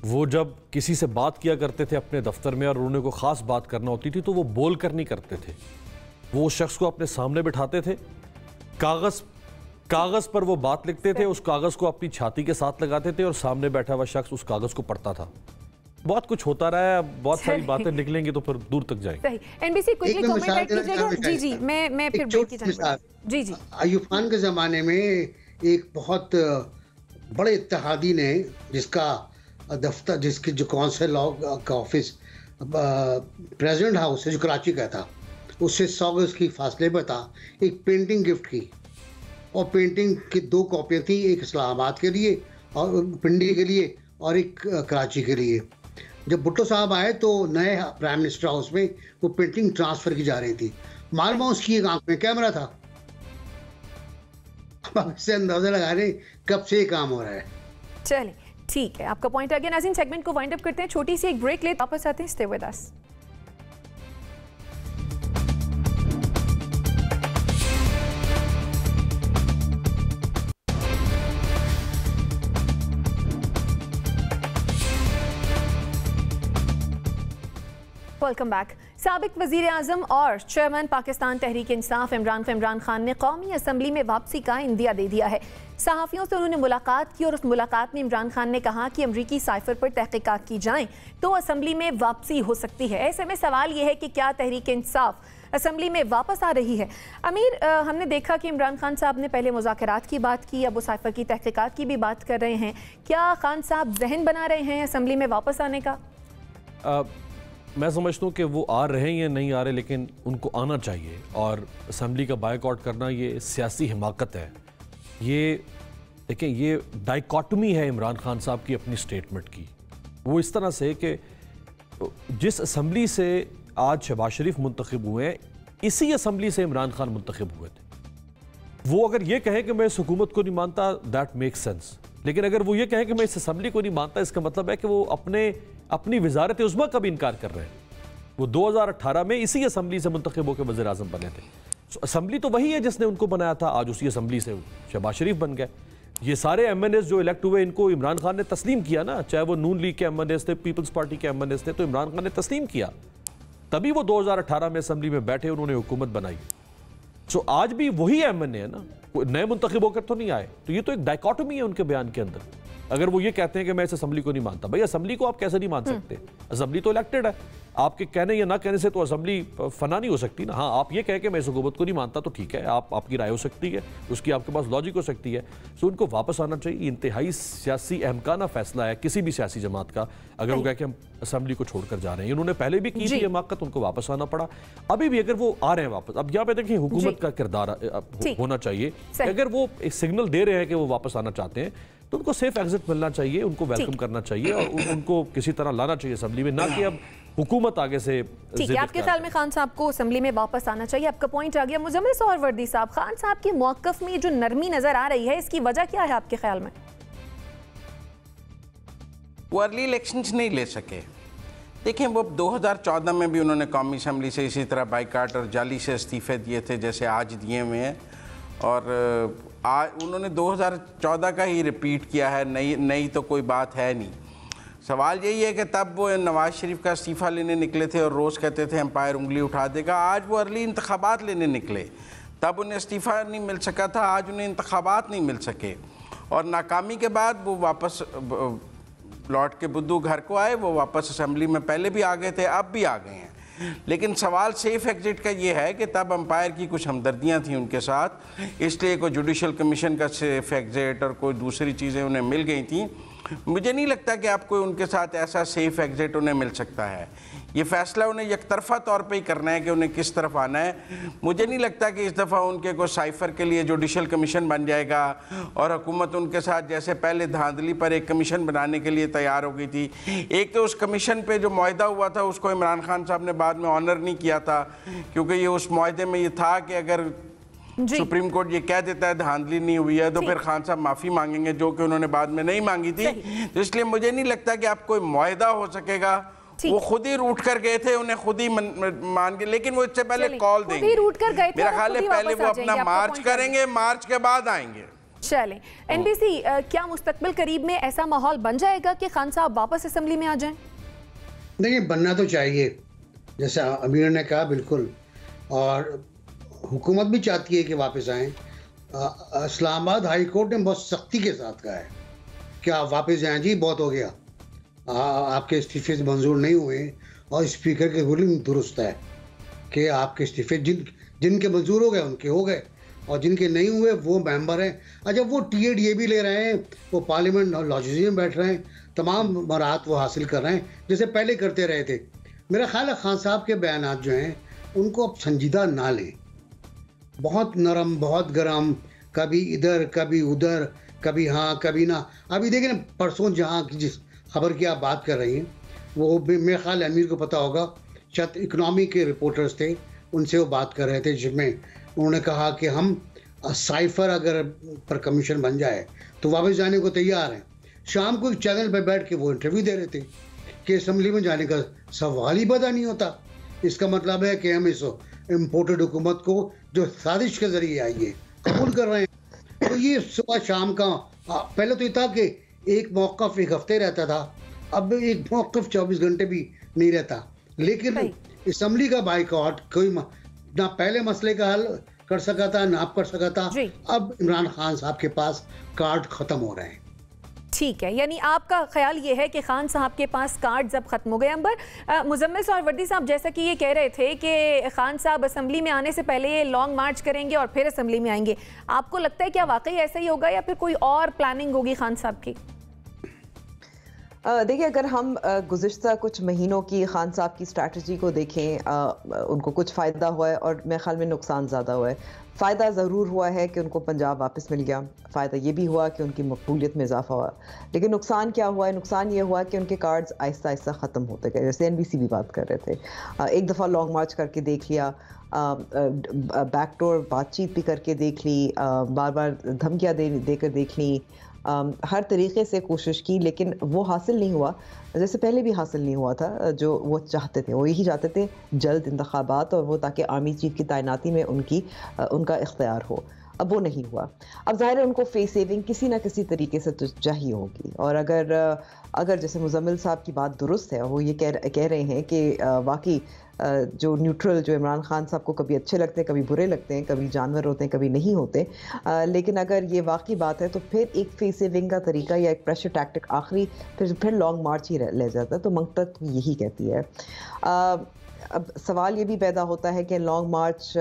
वो जब किसी से बात किया करते थे अपने दफ्तर में और उन्होंने को ख़ास बात करना होती थी तो वो बोल कर नहीं करते थे, वो उस शख्स को अपने सामने बिठाते थे, कागज़ पर वो बात लिखते थे, उस कागज़ को अपनी छाती के साथ लगाते थे और सामने बैठा हुआ शख्स उस कागज़ को पढ़ता था। बहुत कुछ होता रहा है, बहुत सारी बातें निकलेंगी तो फिर दूर तक जाएंगे। एनबीसी क्विकली कमेंट ऐड कीजिएगा। जी जी, मैं फिर ब्रेक की जानकारी। जी जी, अयूब खान के ज़माने में एक बहुत बड़े इत्तेहादी ने, जिसका दफ्तर, जिसकी जो कौंसिल का ऑफिस प्रेसिडेंट हाउस है जो कराची का था, उससे 100 गज की फासले पर था, एक पेंटिंग गिफ्ट की, और पेंटिंग की 2 कॉपियाँ थी, एक इस्लामाबाद के लिए और पिंडी के लिए और एक कराची के लिए। जब भुट्टो साहब आए तो नए प्राइम मिनिस्टर हाउस में वो पेंटिंग ट्रांसफर की जा रही थी, मालूम उसकी एक आंख में कैमरा था। अब इससे अंदाजा लगा रहे कब से ये काम हो रहा है। चलिए ठीक है, आपका पॉइंट आ गया। नाज़रीन, सेगमेंट को वाइंड अप करते हैं, छोटी सी एक ब्रेक ले, वापस आते हैं। Stay with us. Welcome back. साबिक वजीर आजम और चेयरमैन पाकिस्तान तहरीक इंसाफ इमरान खान ने कौमी असम्बली में वापसी का इंदिया दे दिया है। सहाफ़ियों से उन्होंने मुलाकात की और उस मुलाकात में इमरान खान ने कहा कि अमरीकी साइफर पर तहकीकात की जाएं तो असम्बली में वापसी हो सकती है। ऐसे में सवाल यह है कि क्या तहरीक इंसाफ असम्बली में वापस आ रही है? अमीर, हमने देखा कि इमरान खान साहब ने पहले मुज़ाकरात की बात की, अब वो साइफर की तहकीकात की भी बात कर रहे हैं। क्या खान साहब जहन बना रहे हैं असम्बली में वापस आने का? मैं समझता हूँ कि वो आ रहे हैं या नहीं आ रहे, लेकिन उनको आना चाहिए। और असम्बली का बायकॉट करना ये सियासी हिमाकत है। ये देखें, ये डाइकॉटमी है इमरान खान साहब की अपनी स्टेटमेंट की। वो इस तरह से कि जिस असम्बली से आज शहबाज शरीफ मुंतखब हुए हैं, इसी असम्बली से इमरान खान मुंतखब हुए थे। वो अगर ये कहें कि मैं इस हुकूमत को नहीं मानता, दैट मेक्स सेंस। लेकिन अगर वो ये कहें कि मैं इस असम्बली को नहीं मानता, इसका मतलब है कि वो अपनी वजारत उज़्मा का भी इनकार कर रहे हैं। वो 2018 में इसी असम्बली से मुंतखब होकर वज़ीर आज़म बने थे। असम्बली तो वही है जिसने उनको बनाया था। आज उसी असम्बली से शहबाज शरीफ बन गए। ये सारे MNAs जो इलेक्ट हुए, इनको इमरान खान ने तस्लीम किया ना, चाहे वो नून लीग के MNAs थे, पीपल्स पार्टी के MNAs थे, तो इमरान खान ने तस्लीम किया। तभी वो 2018 में असम्बली में बैठे, उन्होंने हुकूमत बनाई। सो आज भी वही MNA है ना, नए मुंतखब होकर तो नहीं आए। तो ये तो एक डाइकॉटमी है उनके बयान के अंदर। अगर वो ये कहते हैं कि मैं इस असम्बली को नहीं मानता, भाई असम्बली को आप कैसे नहीं मान सकते? असम्बली तो इलेक्टेड है। आपके कहने या ना कहने से तो असम्बली फना नहीं हो सकती ना। हाँ, आप ये कह के मैं इस हुकूमत को नहीं मानता तो ठीक है, आपकी राय हो सकती है, उसकी आपके पास लॉजिक हो सकती है। सो उनको वापस आना चाहिए। इंतहाई सियासी अहमकाना फैसला है किसी भी सियासी जमात का, अगर वो कह के हम असम्बली को छोड़कर जा रहे हैं। उन्होंने पहले भी की थी हिमाकत, उनको वापस आना पड़ा। अभी भी अगर वो आ रहे हैं वापस, अब यहाँ पे देखिए हुकूमत का किरदार होना चाहिए। अगर वो एक सिग्नल दे रहे हैं कि वो वापस आना चाहते हैं, तो उनको सेफ एग्जिट मिलना चाहिए, उनको वेलकम करना चाहिए और उनको किसी तरह लाना चाहिए असेंबली में, ना कि अब हुकूमत आगे से। ठीक है, आपके ख्याल में खान साहब को असेंबली में वापस आना चाहिए, आपका पॉइंट आ गया। मुजम्मिल सोहरवर्दी साहब, खान साहब की मौक़िफ़ में जो नरमी नजर आ रही है, इसकी वजह क्या है आपके ख्याल में? वो अर्ली इलेक्शंस नहीं ले सके। देखें, वो 2014 में भी उन्होंने कौमी असेंबली से इसी तरह बाइकाट और जाली से इस्तीफे दिए थे जैसे आज दिए हुए हैं, और आज उन्होंने 2014 का ही रिपीट किया है। नई तो कोई बात है नहीं। सवाल यही है कि तब वो नवाज शरीफ का इस्तीफ़ा लेने निकले थे और रोज़ कहते थे एम्पायर उंगली उठा देगा। आज वो अर्ली इंतखाबात लेने निकले, तब उन्हें इस्तीफ़ा नहीं मिल सका था, आज उन्हें इंतखाबात नहीं मिल सके। और नाकामी के बाद वो वापस लौट के बुद्धू घर को आए। वो वापस असेंबली में पहले भी आ गए थे, अब भी आ गए हैं। लेकिन सवाल सेफ एग्जिट का ये है कि तब अंपायर की कुछ हमदर्दियाँ थी उनके साथ, इसलिए कोई जुडिशल कमीशन का सेफ एग्जिट और कोई दूसरी चीज़ें उन्हें मिल गई थी। मुझे नहीं लगता कि आपको उनके साथ ऐसा सेफ एग्जिट उन्हें मिल सकता है। ये फैसला उन्हें यकतरफा तौर पे ही करना है कि उन्हें किस तरफ आना है। मुझे नहीं लगता कि इस दफ़ा उनके को साइफर के लिए जुडिशल कमीशन बन जाएगा और हुकूमत उनके साथ जैसे पहले धांधली पर एक कमीशन बनाने के लिए तैयार हो गई थी। एक तो उस कमीशन पे जो मुआहदा हुआ था उसको इमरान खान साहब ने बाद में ऑनर नहीं किया था, क्योंकि ये उस मुआहदे में ये था कि अगर सुप्रीम कोर्ट ये कह देता है धांधली नहीं हुई है तो फिर खान साहब माफ़ी मांगेंगे, जो कि उन्होंने बाद में नहीं मांगी थी। तो इसलिए मुझे नहीं लगता कि आप कोई मुआहदा हो सकेगा। वो खुद ही रूट कर गए थे, उन्हें खुद ही मान के, लेकिन वो इससे पहले कॉल देंगे। रूट कर गए थे, मेरा ख्याल है पहले वो अपना मार्च करेंगे, मार्च के बाद आएंगे। चलें, NBC, क्या मुस्तकबिल करीब में ऐसा माहौल बन जाएगा कि खान साहब वापस असेंबली में आ जाएं? नहीं, बनना तो चाहिए, जैसा अमीर ने कहा, बिल्कुल। और हुकूमत भी चाहती है कि वापस आएँ। इस्लामाबाद हाई कोर्ट ने बहुत सख्ती के साथ कहा है कि आप वापस जाएँ जी, बहुत हो गया, आपके इस्तीफे से मंजूर नहीं हुए। और स्पीकर की रूलिंग दुरुस्त है कि आपके इस्तीफे जिनके मंजूर हो गए उनके हो गए, और जिनके नहीं हुए वो मेंबर हैं। अच्छा, वो TAD भी ले रहे हैं, वो पार्लियामेंट और लॉजिस्टिक में बैठ रहे हैं, तमाम मराहत वो हासिल कर रहे हैं जैसे पहले करते रहे थे। मेरा ख्याल है खान साहब के बयानात जो हैं उनको अब संजीदा ना लें। बहुत नरम, बहुत गरम, कभी इधर कभी उधर, कभी हाँ कभी ना। अभी देखिए ना, परसों जहाँ की जिस खबर की आप बात कर रही हैं, वो मेरे ख्याल अमीर को पता होगा, शायद इकनॉमी के रिपोर्टर्स थे, उनसे वो बात कर रहे थे, जिसमें उन्होंने कहा कि हम साइफर अगर पर कमीशन बन जाए तो वापस जाने को तैयार हैं। शाम को एक चैनल पर बैठ के वो इंटरव्यू दे रहे थे कि असम्बली में जाने का सवाल ही पैदा नहीं होता। इसका मतलब है कि हम इस इम्पोर्टेड हुकूमत को जो साजिश के जरिए आई है कबूल कर रहे हैं। तो ये सुबह शाम का, पहले तो ये था कि एक मौक़िफ़ एक हफ्ते रहता था, अब एक मौक़िफ़ 24 घंटे भी नहीं रहता। लेकिन असम्बली का बाइकआउट कोई ना पहले मसले का हल कर सका था, ना आप कर सका था। अब इमरान खान साहब के पास कार्ड खत्म हो रहे हैं। ठीक है, यानी आपका ख्याल ये है कि खान साहब के पास कार्ड अब खत्म हो गए। अंबर, मुजम्मिल और वर्दी साहब जैसा कि ये कह रहे थे कि खान साहब असेंबली में आने से पहले ये लॉन्ग मार्च करेंगे और फिर असेंबली में आएंगे, आपको लगता है क्या वाकई ऐसा ही होगा या फिर कोई और प्लानिंग होगी खान साहब की? देखिए, अगर हम गुज़िश्ता कुछ महीनों की खान साहब की स्ट्रैटेजी को देखें, उनको कुछ फ़ायदा हुआ है और मेरे ख्याल में नुकसान ज़्यादा हुआ है। फ़ायदा ज़रूर हुआ है कि उनको पंजाब वापस मिल गया, फ़ायदा ये भी हुआ कि उनकी मकबूलियत में इजाफा हुआ, लेकिन नुकसान क्या हुआ है? नुकसान ये हुआ कि उनके कार्ड्स आहिस्ता आहिस्ता ख़त्म होते गए। जैसे NBC भी बात कर रहे थे, एक दफ़ा लॉन्ग मार्च करके देख लिया, बैकडोर बातचीत भी करके देख ली, बार बार धमकियाँ देकर देख ली, हर तरीके से कोशिश की, लेकिन वो हासिल नहीं हुआ जैसे पहले भी हासिल नहीं हुआ था जो वो चाहते थे। वो यही चाहते थे जल्द इंतखाबात, और वो ताकि आर्मी चीफ की तैनाती में उनका इख्तियार हो। अब वो नहीं हुआ। अब ज़ाहिर है उनको फेस सेविंग किसी ना किसी तरीके से तो चाहिए होगी, और अगर जैसे मुजम्मिल साहब की बात दुरुस्त है, वो ये कह रहे हैं कि वाकई जो न्यूट्रल, जो इमरान खान साहब को कभी अच्छे लगते हैं, कभी बुरे लगते हैं, कभी जानवर होते हैं, कभी नहीं होते, लेकिन अगर ये वाकई बात है तो फिर एक फेस सेविंग का तरीका या एक प्रेशर टैक्टिक आखिरी फिर लॉन्ग मार्च ही ले जाता है। तो मंतक यही कहती है। अब सवाल ये भी पैदा होता है कि लॉन्ग मार्च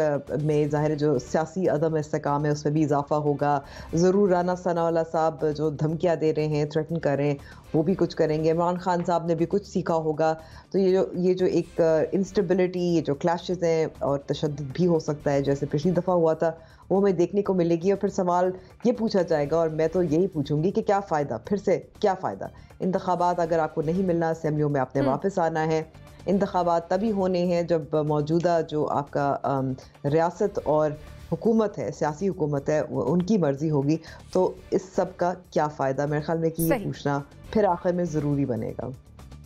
में ज़ाहिर जो सियासी अदम इस्तेकाम है उसमें भी इजाफा होगा। ज़रूर राना सनाउल्लाह साहब जो धमकियाँ दे रहे हैं, थ्रेटन कर रहे हैं, वो भी कुछ करेंगे। इमरान खान साहब ने भी कुछ सीखा होगा। तो ये जो एक इंस्टेबिलिटी, ये जो क्लैशेस हैं और तशद्दुद भी हो सकता है जैसे पिछली दफ़ा हुआ था, वो हमें देखने को मिलेगी। और फिर सवाल ये पूछा जाएगा, और मैं तो यही पूछूंगी कि क्या फ़ायदा, फिर से क्या फ़ायदा? इंतखाबात अगर आपको नहीं मिलना, असेंबलियों में आपने वापस आना है। इंतखाबात तभी होने हैं जब मौजूदा जो आपका रियासत और हुकूमत है, सियासी हुकूमत है, उनकी मर्जी होगी। तो इस सब का क्या फ़ायदा? मेरे ख्याल में कि ये पूछना फिर आखिर में ज़रूरी बनेगा।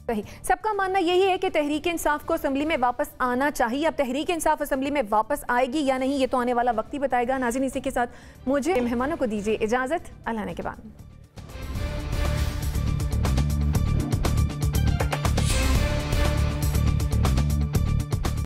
सही, सबका मानना यही है कि तहरीक इंसाफ को असेंबली में वापस आना चाहिए। अब तहरीक इंसाफ असेंबली में वापस आएगी या नहीं, ये तो आने वाला वक्त ही बताएगा। नाज़रीन, इसी के साथ मुझे मेहमानों को दीजिए इजाज़त। अल्लाह ने के बाद।